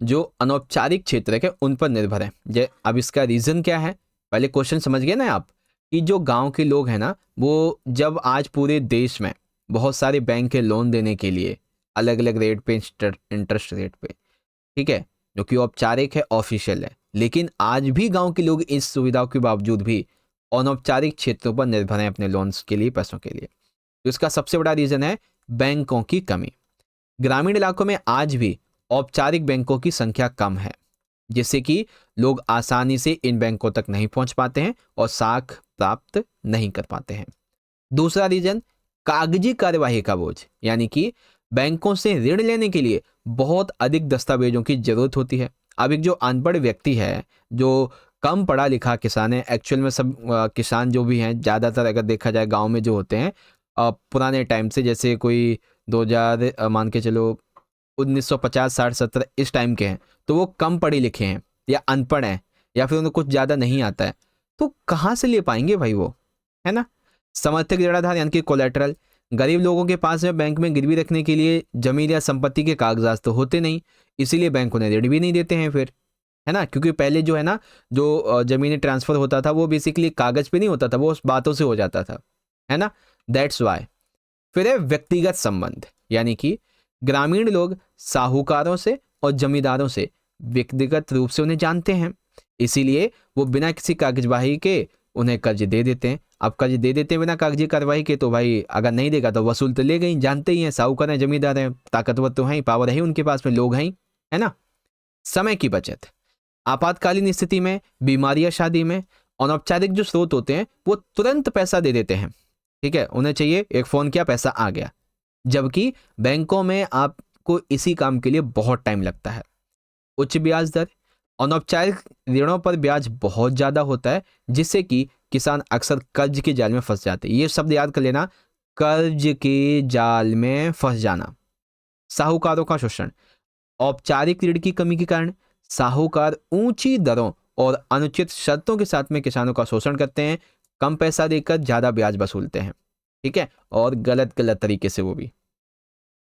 जो अनौपचारिक क्षेत्र है उन पर निर्भर है। अब इसका रीजन क्या है, पहले क्वेश्चन समझ गए ना आप, कि जो गांव के लोग हैं ना, वो जब आज पूरे देश में बहुत सारे बैंक के लोन देने के लिए अलग अलग रेट पे, इंटरेस्ट रेट पे, ठीक है, जो कि औपचारिक है, ऑफिशियल है, लेकिन आज भी गांव के लोग इस सुविधाओं के बावजूद भी अनौपचारिक क्षेत्रों पर निर्भर हैं अपने लोन्स के लिए, पैसों के लिए। तो इसका सबसे बड़ा रीजन है बैंकों की कमी। ग्रामीण इलाकों में आज भी औपचारिक बैंकों की संख्या कम है, जिससे कि लोग आसानी से इन बैंकों तक नहीं पहुंच पाते हैं और साख प्राप्त नहीं कर पाते हैं। दूसरा रीजन कागजी कार्यवाही का बोझ, यानी कि बैंकों से ऋण लेने के लिए बहुत अधिक दस्तावेजों की जरूरत होती है। अब एक जो अनपढ़ व्यक्ति है, जो कम पढ़ा लिखा किसान है, एक्चुअल में सब किसान जो भी हैं ज़्यादातर अगर देखा जाए गांव में जो होते हैं पुराने टाइम से, जैसे कोई 2000 मान के चलो 1950 60 70 इस टाइम के हैं, तो वो कम पढ़े लिखे हैं या अनपढ़ हैं या फिर उन्हें कुछ ज़्यादा नहीं आता है, तो कहाँ से ले पाएंगे भाई वो, है ना। समर्थक ऋणाधार यानी कि कोलेटरल, गरीब लोगों के पास में बैंक में गिरवी रखने के लिए जमीन या संपत्ति के कागजात तो होते नहीं, इसीलिए बैंक उन्हें ऋण भी नहीं देते हैं फिर, है ना। क्योंकि पहले जो है ना, जो जमीन ट्रांसफर होता था वो बेसिकली कागज पे नहीं होता था, वो उस बातों से हो जाता था, है ना, दैट्स वाई। फिर है व्यक्तिगत संबंध, यानी कि ग्रामीण लोग साहूकारों से और जमींदारों से व्यक्तिगत रूप से उन्हें जानते हैं, इसीलिए वो बिना किसी कागजबाही के उन्हें कर्ज दे देते हैं। अब कर्ज दे देते हैं बिना कागजी कार्रवाई के, तो भाई अगर नहीं देगा तो वसूल तो ले गई, जानते ही हैं, साहूकार हैं, जमींदार हैं, ताकतवर तो हैं, पावर है उनके पास में, लोग हैं, है ना। समय की बचत, आपातकालीन स्थिति में, बीमारी या शादी में अनौपचारिक जो स्रोत होते हैं वो तुरंत पैसा दे देते हैं, ठीक है, उन्हें चाहिए एक फोन किया पैसा आ गया, जबकि बैंकों में आपको इसी काम के लिए बहुत टाइम लगता है। उच्च ब्याज दर, अनौपचारिक ऋणों पर ब्याज बहुत ज्यादा होता है, जिससे कि किसान अक्सर कर्ज के जाल में फंस जाते हैं। ये शब्द याद कर लेना, कर्ज के जाल में फंस जाना। साहूकारों का शोषण, औपचारिक ऋण की कमी के कारण साहूकार ऊंची दरों और अनुचित शर्तों के साथ में किसानों का शोषण करते हैं, कम पैसा देकर ज्यादा ब्याज वसूलते हैं, ठीक है, और गलत गलत तरीके से वो भी।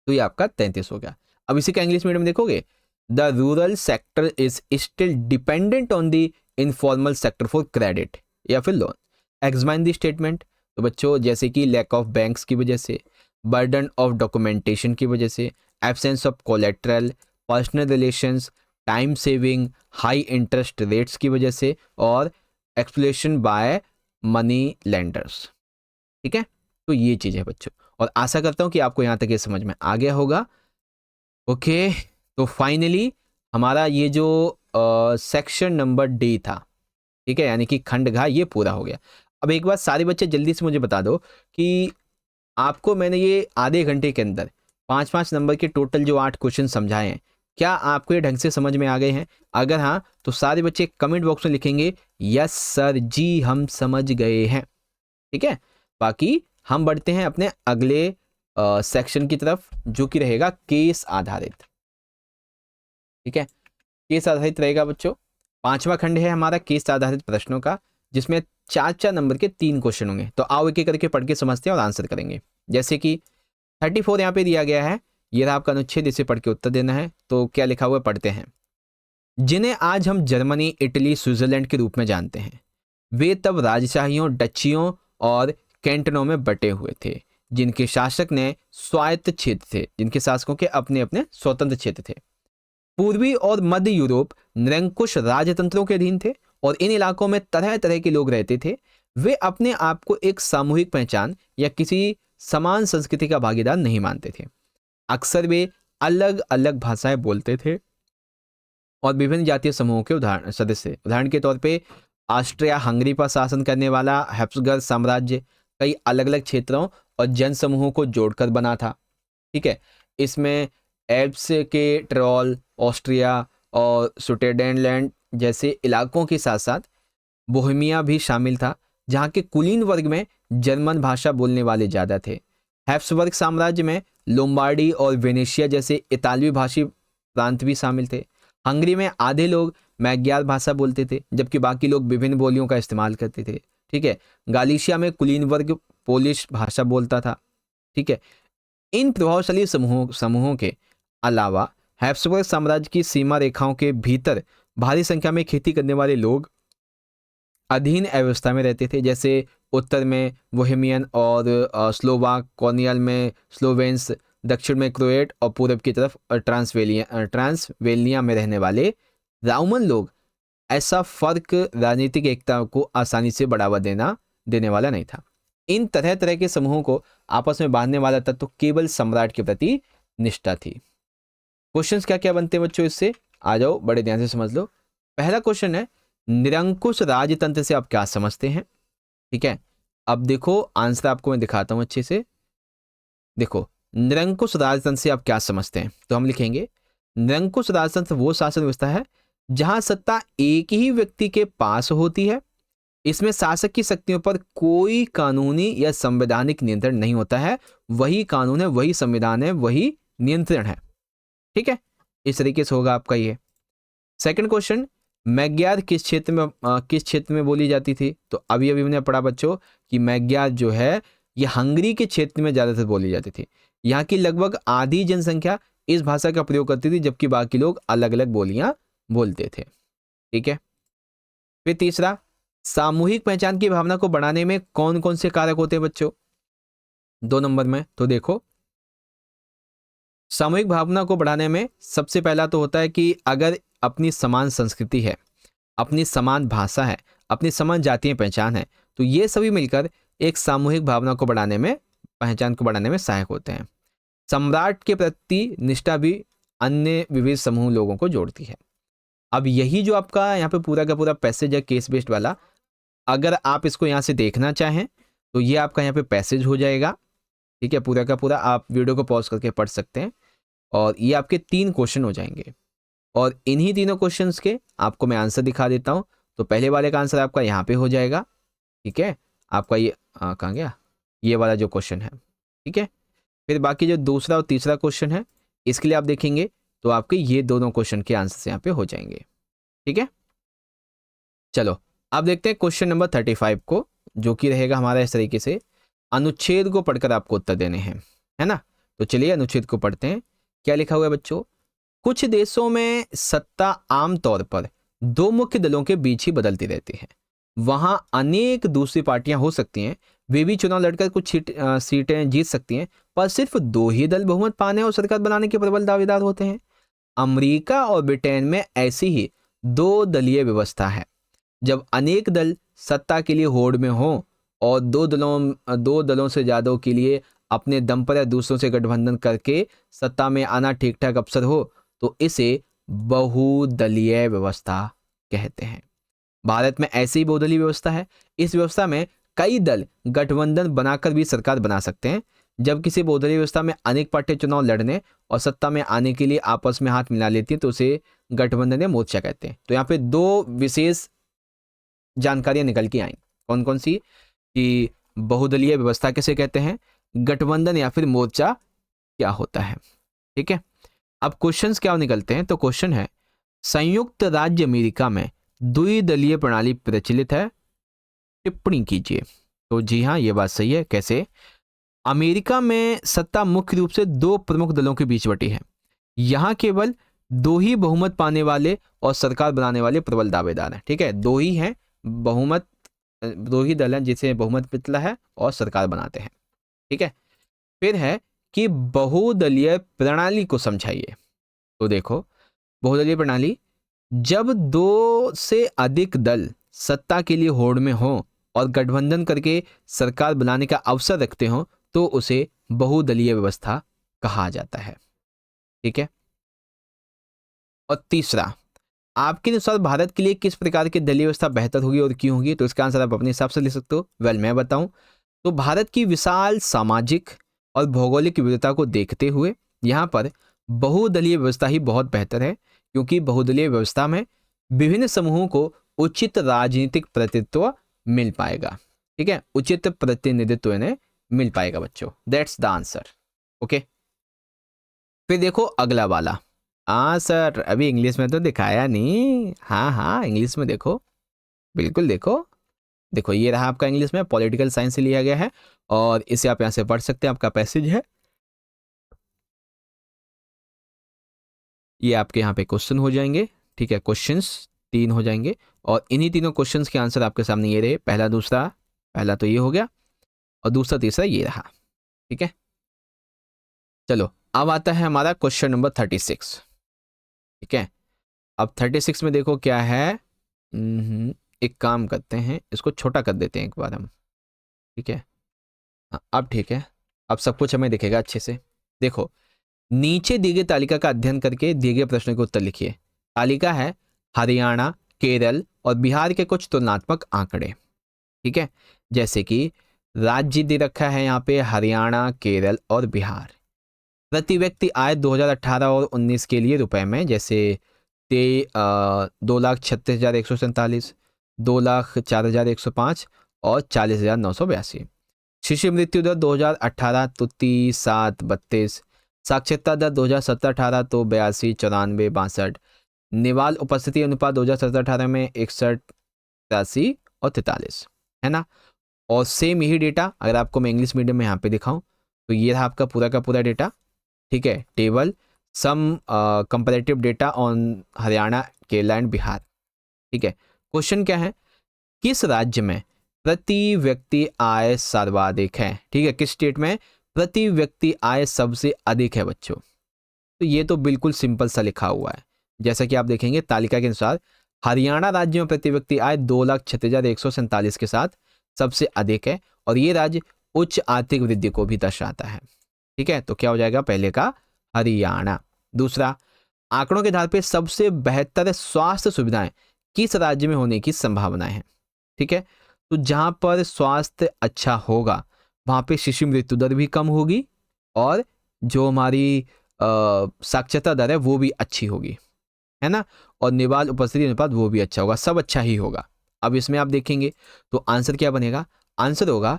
तो ये आपका 33 हो गया। अब इसी का इंग्लिश मीडियम देखोगे, the rural sector is still dependent on the informal sector for credit या फिर लोन। एग्जामाइन द स्टेटमेंट, तो बच्चों जैसे कि लैक ऑफ बैंक्स की वजह से, बर्डन ऑफ डॉक्यूमेंटेशन की वजह से, absence of collateral, personal relations, time saving, high interest rates की वजह से, और एक्सप्लॉयटेशन बाय मनी लेंडर्स। ठीक है, तो ये चीज़ है बच्चों, और आशा करता हूँ कि आपको यहाँ तक ये समझ में आ गया होगा। ओके, तो फाइनली हमारा ये जो सेक्शन नंबर डी था, ठीक है, यानी कि खंड घ, ये पूरा हो गया। अब एक बात सारे बच्चे जल्दी से मुझे बता दो कि आपको मैंने ये आधे घंटे के अंदर 5-5 नंबर के टोटल जो 8 क्वेश्चन समझाए हैं, क्या आपको ये ढंग से समझ में आ गए हैं? अगर हाँ, तो सारे बच्चे कमेंट बॉक्स में लिखेंगे यस सर जी हम समझ गए हैं। ठीक है, बाकी हम बढ़ते हैं अपने अगले सेक्शन की तरफ, जो कि रहेगा केस आधारित। ठीक है, केस आधारित रहेगा बच्चों। 5वां खंड है हमारा केस आधारित प्रश्नों का, जिसमें 4-4 नंबर के 3 क्वेश्चन होंगे। तो आओ एक एक करके पढ़ के समझते हैं और आंसर करेंगे। जैसे कि 34 यहाँ पे दिया गया है, ये रहा आपका अनुच्छेद, इसे पढ़ के उत्तर देना है। तो क्या लिखा हुआ है, पढ़ते हैं। जिन्हें आज हम जर्मनी, इटली, स्विट्जरलैंड के रूप में जानते हैं, वे तब राजशाहियों, डचियों और कैंटनों में बटे हुए थे, जिनके शासक ने स्वायत्त क्षेत्र थे, जिनके शासकों के अपने अपने स्वतंत्र क्षेत्र थे। पूर्वी और मध्य यूरोप निरंकुश राजतंत्रों के अधीन थे और इन इलाकों में तरह तरह के लोग रहते थे। वे अपने आप को एक सामूहिक पहचान या किसी समान संस्कृति का भागीदार नहीं मानते थे। अक्सर वे अलग अलग भाषाएं बोलते थे और विभिन्न जातीय समूहों के उदाहरण के तौर पे ऑस्ट्रिया हंगरी पर शासन करने वाला हैब्सबर्ग साम्राज्य कई अलग अलग क्षेत्रों और जन समूहों को जोड़कर बना था। ठीक है, इसमें एल्प्स के ट्रॉल, ऑस्ट्रिया और सुडेनलैंड जैसे इलाकों के साथ साथ बोहेमिया भी शामिल था, जहाँ के कुलीन वर्ग में जर्मन भाषा बोलने वाले ज़्यादा थे। हैब्सबर्ग साम्राज्य में लोम्बार्डी और वेनेशिया जैसे इतालवी भाषी प्रांत भी शामिल थे। हंगरी में आधे लोग मैग्यार भाषा बोलते थे, जबकि बाकी लोग विभिन्न बोलियों का इस्तेमाल करते थे। ठीक है, गालिशिया में कुलीन वर्ग पोलिश भाषा बोलता था। ठीक है, इन प्रभावशाली समूहों के अलावा हैब्सबर्ग साम्राज्य की सीमा रेखाओं के भीतर भारी संख्या में खेती करने वाले लोग अधीन अवस्था में रहते थे। जैसे उत्तर में बोहेमियन और स्लोवाक, कॉर्नियल में स्लोवेंस, दक्षिण में क्रोएट और पूर्व की तरफ ट्रांसवेलिया में रहने वाले राउमन लोग। ऐसा फर्क राजनीतिक एकता को आसानी से बढ़ावा देने वाला नहीं था। इन तरह तरह के समूहों को आपस में बांधने वाला तत्व तो केवल सम्राट के प्रति निष्ठा थी। क्वेश्चंस क्या क्या बनते हैं बच्चों इससे, आ जाओ बड़े ध्यान से समझ लो। पहला क्वेश्चन है, निरंकुश राजतंत्र से आप क्या समझते हैं? ठीक है, अब देखो आंसर आपको मैं दिखाता हूं अच्छे से। देखो, निरंकुश राजतंत्र से आप क्या समझते हैं, तो हम लिखेंगे निरंकुश राजतंत्र वो शासन व्यवस्था है जहां सत्ता एक ही व्यक्ति के पास होती है। इसमें शासक की शक्तियों पर कोई कानूनी या संवैधानिक नियंत्रण नहीं होता है। वही कानून है, वही संविधान है, वही नियंत्रण है। ठीक है, इस तरीके से होगा आपका ये। सेकंड क्वेश्चन, मैग्यार किस क्षेत्र में बोली जाती थी? तो अभी अभी मैंने पढ़ा बच्चों कि मैग्यार जो है ये हंगरी के क्षेत्र में ज्यादातर बोली जाती थी। यहाँ की लगभग आधी जनसंख्या इस भाषा का प्रयोग करती थी, जबकि बाकी लोग अलग अलग बोलियां बोलते थे। ठीक है, फिर तीसरा, सामूहिक पहचान की भावना को बढ़ाने में कौन कौन से कारक होते हैं बच्चों 2 नंबर में? तो देखो, सामूहिक भावना को बढ़ाने में सबसे पहला तो होता है कि अगर अपनी समान संस्कृति है, अपनी समान भाषा है, अपनी समान जातीय पहचान है, तो ये सभी मिलकर एक सामूहिक भावना को बढ़ाने में, पहचान को बढ़ाने में सहायक होते हैं। सम्राट के प्रति निष्ठा भी अन्य विविध समूह लोगों को जोड़ती है। अब यही जो आपका यहाँ पे पूरा का पूरा पैसेज है केस बेस्ड वाला, अगर आप इसको यहाँ से देखना चाहें तो ये आपका यहाँ पे पैसेज हो जाएगा। ठीक है, पूरा का पूरा आप वीडियो को पॉज करके पढ़ सकते हैं और ये आपके 3 क्वेश्चन हो जाएंगे और इन्हीं तीनों क्वेश्चंस के आपको मैं आंसर दिखा देता हूं। तो पहले वाले का आंसर आपका यहाँ पे हो जाएगा। ठीक है, आपका ये कहाँ गया, ये वाला जो क्वेश्चन है। ठीक है, फिर बाकी जो दूसरा और तीसरा क्वेश्चन है इसके लिए आप देखेंगे तो आपके ये दोनों क्वेश्चन के आंसर यहाँ पे हो जाएंगे। ठीक है, चलो अब देखते हैं क्वेश्चन नंबर 35 को, जो कि रहेगा हमारा इस तरीके से। अनुच्छेद को पढ़कर आपको उत्तर देने हैं, है ना? तो चलिए अनुच्छेद को पढ़ते हैं। क्या लिखा हुआ है बच्चों? कुछ देशों में सत्ता आमतौर पर 2 मुख्य दलों के बीच ही बदलती रहती है। वहां अनेक दूसरी पार्टियां हो सकती हैं, वे भी चुनाव लड़कर कुछ सीटें जीत सकती हैं, पर सिर्फ 2 ही दल बहुमत पाने और सरकार बनाने के प्रबल दावेदार होते हैं। अमेरिका और ब्रिटेन में ऐसी ही 2 दलीय व्यवस्था है। जब अनेक दल सत्ता के लिए होड़ में हो और दो दलों से ज़्यादा के लिए अपने दम पर या दूसरों से गठबंधन करके सत्ता में आना ठीक ठाक अवसर हो तो इसे बहुदलीय व्यवस्था कहते हैं। भारत में ऐसी ही बहुदलीय व्यवस्था है। इस व्यवस्था में कई दल गठबंधन बनाकर भी सरकार बना सकते हैं। जब किसी बहुदलीय व्यवस्था में अनेक पार्टियां चुनाव लड़ने और सत्ता में आने के लिए आपस में हाथ मिला लेती हैं तो उसे गठबंधन या मोर्चा कहते हैं। तो यहाँ पे दो विशेष जानकारियां निकल के आई। कौन कौन सी? कि बहुदलीय व्यवस्था किसे कहते हैं, गठबंधन या फिर मोर्चा क्या होता है। ठीक है, अब क्वेश्चंस क्या निकलते हैं। तो क्वेश्चन है, संयुक्त राज्य अमेरिका में द्विदलीय प्रणाली प्रचलित है, टिप्पणी कीजिए। तो जी हाँ, ये बात सही है। कैसे? अमेरिका में सत्ता मुख्य रूप से दो प्रमुख दलों के बीच बटी है। यहां केवल दो ही बहुमत पाने वाले और सरकार बनाने वाले प्रबल दावेदार हैं। ठीक है, दो ही हैं बहुमत, दो ही दल हैं जिसे बहुमत मिलता है और सरकार बनाते हैं। ठीक है, फिर है कि बहुदलीय प्रणाली को समझाइए। तो देखो, बहुदलीय प्रणाली, जब दो से अधिक दल सत्ता के लिए होड़ में हो और गठबंधन करके सरकार बनाने का अवसर रखते हो तो उसे बहुदलीय व्यवस्था कहा जाता है। ठीक है, और तीसरा, आपके अनुसार भारत के लिए किस प्रकार की दलीय व्यवस्था बेहतर होगी और क्यों होगी? तो इसका आंसर आप अपने हिसाब से ले सकते हो। मैं बताऊं तो भारत की विशाल सामाजिक और भौगोलिक विविधता को देखते हुए यहाँ पर बहुदलीय व्यवस्था ही बहुत बेहतर है, क्योंकि बहुदलीय व्यवस्था में विभिन्न समूहों को उचित राजनीतिक प्रतिनिधित्व मिल पाएगा। ठीक है, उचित प्रतिनिधित्व इन्हें मिल पाएगा बच्चों। That's the answer. ओके, फिर देखो अगला वाला। हाँ सर, अभी इंग्लिश में तो दिखाया नहीं। हाँ हाँ, इंग्लिश में देखो, बिल्कुल देखो। देखो ये रहा आपका इंग्लिश में, पॉलिटिकल साइंस से लिया गया है और इसे आप यहाँ से पढ़ सकते हैं। आपका पैसेज है, ये आपके यहाँ पे क्वेश्चन हो जाएंगे। ठीक है, क्वेश्चंस 3 हो जाएंगे और इन्हीं तीनों क्वेश्चंस के आंसर आपके सामने ये रहे। पहला दूसरा, पहला तो ये हो गया और दूसरा तीसरा ये रहा। ठीक है, चलो अब आता है हमारा क्वेश्चन नंबर 36। ठीक है, अब 36 में देखो क्या है। एक काम करते हैं, इसको छोटा कर देते हैं एक बार हम। ठीक है, हाँ, अब ठीक है, अब सब कुछ हमें दिखेगा अच्छे से। देखो, नीचे दी गई तालिका का अध्ययन करके दिए गए प्रश्न के उत्तर लिखिए। तालिका है हरियाणा, केरल और बिहार के कुछ तुलनात्मक आंकड़े। ठीक है, जैसे कि राज्य दे रखा है यहाँ पे हरियाणा, केरल और बिहार। प्रति व्यक्ति आय 2018 और 19 के लिए रुपए में, जैसे 2,36,147, 2,04,105 और 40,982। शिशु मृत्यु दर 2018 तो 30,7,32। साक्षरता दर 2017-18 तो 82, 94, 62। निवाल उपस्थिति अनुपात 2017-18 में 61, 83 और 43, है ना। और सेम यही डेटा अगर आपको मैं इंग्लिश मीडियम में यहाँ पे दिखाऊं तो ये रहा आपका पूरा का पूरा डेटा। ठीक है, table some comparative data on Haryana, Kerala and Bihar. ठीक है, क्वेश्चन क्या है, किस राज्य में प्रति व्यक्ति आय सर्वाधिक है? ठीक है, किस स्टेट में प्रति व्यक्ति आय सबसे अधिक है बच्चों? तो ये तो बिल्कुल सिंपल सा लिखा हुआ है। जैसा कि आप देखेंगे तालिका के अनुसार हरियाणा राज्य में प्रति व्यक्ति आय 2,36,147 के साथ सबसे अधिक है और ये राज्य उच्च आर्थिक वृद्धि को भी दर्शाता है। ठीक है, तो क्या हो जाएगा पहले का हरियाणा। दूसरा, आंकड़ों के आधार पर सबसे बेहतर स्वास्थ्य सुविधाएं किस राज्य में होने की संभावना है? ठीक है, तो जहां पर स्वास्थ्य अच्छा होगा वहां पे शिशु मृत्यु दर भी कम होगी और जो हमारी साक्षरता दर है वो भी अच्छी होगी, है ना। और निवाल उपस्थिति अनुपात वो भी अच्छा होगा, सब अच्छा ही होगा। अब इसमें आप देखेंगे तो आंसर क्या बनेगा? आंसर होगा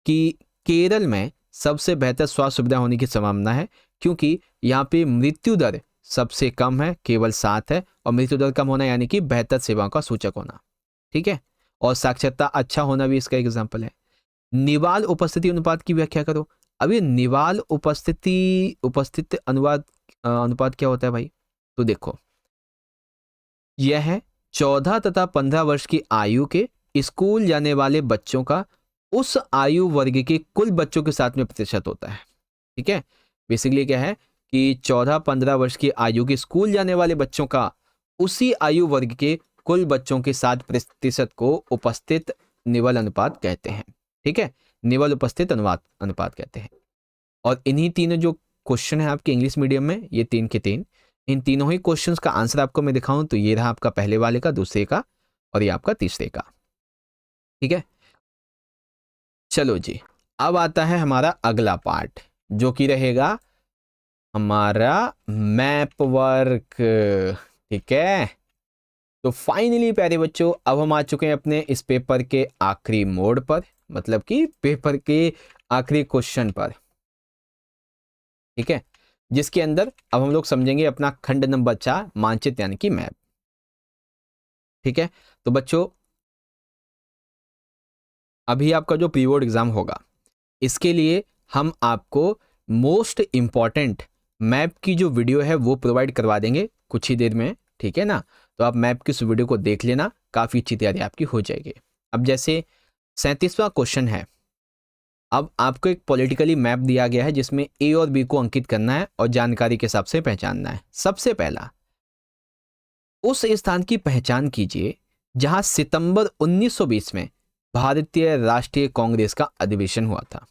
कि केरल में सबसे बेहतर स्वास्थ्य सुविधा होने की संभावना है, क्योंकि यहाँ पे मृत्यु दर सबसे कम है, केवल 7 है। और मृत्यु दर कम होना यानी कि बेहतर सेवाओं का सूचक होना। ठीक है, और साक्षरता अच्छा होना भी इसका एग्जाम्पल है। निवाल उपस्थिति अनुपात की व्याख्या करो। अब ये निवाल उपस्थित अनुपात क्या होता है भाई? तो देखो, यह है 14 तथा 15 वर्ष की आयु के स्कूल जाने वाले बच्चों का उस आयु वर्ग के कुल बच्चों के साथ में प्रतिशत होता है। ठीक है, बेसिकली क्या है कि 14-15 वर्ष की आयु के स्कूल जाने वाले बच्चों का उसी आयु वर्ग के कुल बच्चों के 7% को उपस्थित निवल अनुपात कहते हैं। ठीक है, निवल उपस्थित अनुपात अनुपात कहते हैं। और इन्हीं तीनों जो क्वेश्चन है आपके इंग्लिश मीडियम में, ये 3 के 3, इन तीनों ही क्वेश्चंस का आंसर आपको मैं दिखाऊं तो ये रहा आपका पहले वाले का, दूसरे का और ये आपका तीसरे का। ठीक है, चलो जी, अब आता है हमारा अगला पार्ट जो कि रहेगा हमारा मैप वर्क। ठीक है, तो फाइनली प्यारे बच्चों अब हम आ चुके हैं अपने इस पेपर के आखिरी मोड पर, मतलब कि पेपर के आखिरी क्वेश्चन पर। ठीक है, जिसके अंदर अब हम लोग समझेंगे अपना खंड नंबर 4 मानचित्र यानी कि मैप। ठीक है, तो बच्चों अभी आपका जो प्री बोर्ड एग्जाम होगा इसके लिए हम आपको मोस्ट इंपॉर्टेंट मैप की जो वीडियो है वो प्रोवाइड करवा देंगे कुछ ही देर में। ठीक है ना, तो आप मैप की उस वीडियो को देख लेना, काफ़ी अच्छी तैयारी आपकी हो जाएगी। अब जैसे 37वां क्वेश्चन है, अब आपको एक पॉलिटिकली मैप दिया गया है जिसमें ए और बी को अंकित करना है और जानकारी के हिसाब से पहचानना है। सबसे पहला, उस स्थान की पहचान कीजिए जहां सितंबर 1920 में भारतीय राष्ट्रीय कांग्रेस का अधिवेशन हुआ था।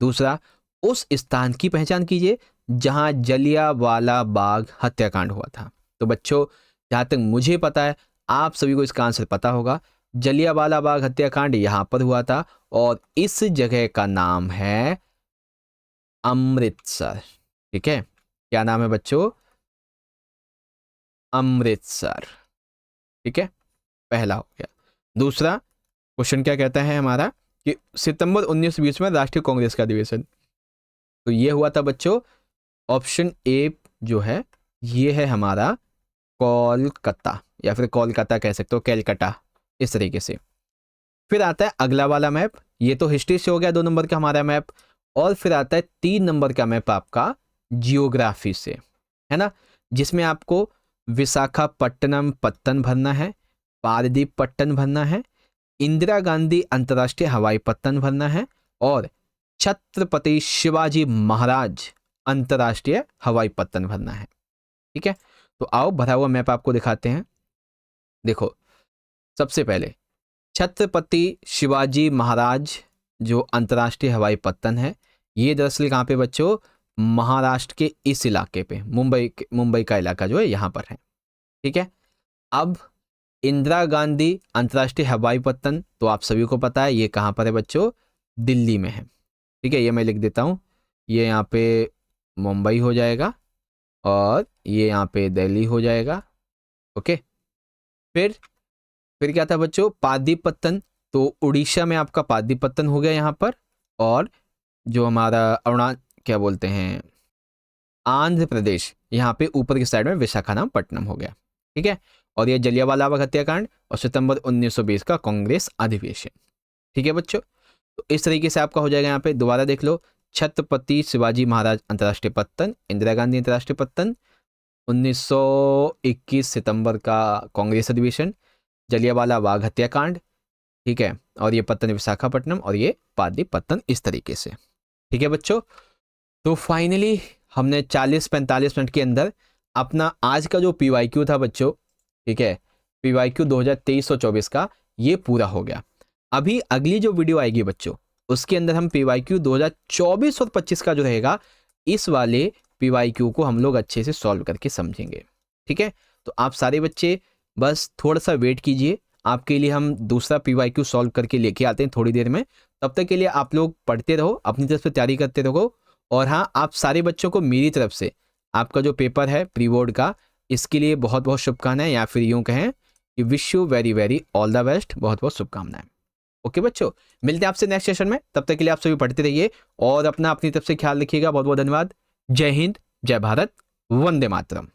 दूसरा, उस स्थान की पहचान कीजिए जहां जलियांवाला बाग हत्याकांड हुआ था। तो बच्चों जहां तक मुझे पता है आप सभी को इसका आंसर पता होगा, जलियांवाला बाग हत्याकांड यहां पर हुआ था और इस जगह का नाम है अमृतसर। ठीक है, क्या नाम है बच्चों? अमृतसर। ठीक है, पहला हो गया। दूसरा क्वेश्चन क्या कहता है हमारा कि सितंबर 1920 में राष्ट्रीय कांग्रेस का अधिवेशन, तो ये हुआ था बच्चों ऑप्शन ए जो है ये है हमारा कोलकाता, या फिर कोलकाता कह सकते हो, कैलकाटा, इस तरीके से। फिर आता है अगला वाला मैप, ये तो हिस्ट्री से हो गया 2 नंबर का हमारा मैप, और फिर आता है 3 नंबर का मैप आपका जियोग्राफी से, है ना, जिसमें आपको विशाखापट्टनम पत्तन भरना है, पारदीप पट्टन भरना है, इंदिरा गांधी अंतर्राष्ट्रीय हवाई पत्तन भरना है और छत्रपति शिवाजी महाराज अंतर्राष्ट्रीय हवाई पत्तन भरना है। ठीक है, तो आओ भरा हुआ मैप आपको दिखाते हैं। देखो, सबसे पहले छत्रपति शिवाजी महाराज जो अंतर्राष्ट्रीय हवाई पत्तन है, ये दरअसल कहाँ पे बच्चों? महाराष्ट्र के इस इलाके पे, मुंबई का इलाका जो है यहाँ पर है। ठीक है, अब इंदिरा गांधी अंतर्राष्ट्रीय हवाई पत्तन तो आप सभी को पता है ये कहाँ पर है बच्चों? दिल्ली में है। ठीक है, ये मैं लिख देता हूँ, ये यहाँ पे मुंबई हो जाएगा और ये यहाँ पे दिल्ली हो जाएगा। ओके, फिर क्या था बच्चों? पारदीपत्तन, तो उड़ीसा में आपका पारदीपत्तन हो गया यहाँ पर, और जो हमारा क्या बोलते हैं, आंध्र प्रदेश, यहाँ पे ऊपर की साइड में विशाखापट्टनम हो गया। ठीक है, और ये जलियांवाला बाग हत्याकांड और सितंबर 1920 का कांग्रेस अधिवेशन। ठीक है बच्चों, तो इस तरीके से आपका हो जाएगा। यहाँ पे दोबारा देख लो, छत्रपति शिवाजी महाराज अंतर्राष्ट्रीय पत्तन, इंदिरा गांधी अंतर्राष्ट्रीय पत्तन, 1921 सितंबर का कांग्रेस अधिवेशन, जलियांवाला बाग हत्याकांड, ठीक है, और ये पत्तन विशाखापट्टनम और ये पारदीपत्तन, इस तरीके से। ठीक है बच्चों, तो फाइनली हमने 40-45 मिनट के अंदर अपना आज का जो PYQ था बच्चों, ठीक है, PYQ 2023 और 24 का ये पूरा हो गया। अभी अगली जो वीडियो आएगी बच्चों उसके अंदर हम PYQ 2024 और 25 का जो रहेगा, इस वाले PYQ को हम लोग अच्छे से सॉल्व करके समझेंगे। ठीक है, तो आप सारे बच्चे बस थोड़ा सा वेट कीजिए, आपके लिए हम दूसरा PYQ सॉल्व करके लेके आते हैं थोड़ी देर में। तब तक के लिए आप लोग पढ़ते रहो, अपनी तरफ से तैयारी करते रहो, और हाँ, आप सारे बच्चों को मेरी तरफ से आपका जो पेपर है प्री बोर्ड का, इसके लिए बहुत बहुत शुभकामनाएं, या फिर यूँ कहें कि wish you very very all the best, बहुत बहुत शुभकामनाएं। ओके बच्चों, मिलते हैं आपसे नेक्स्ट सेशन में, तब तक के लिए आप सभी पढ़ते रहिए और अपनी तरफ से ख्याल रखिएगा। बहुत बहुत धन्यवाद। जय हिंद, जय भारत, वंदे मातरम।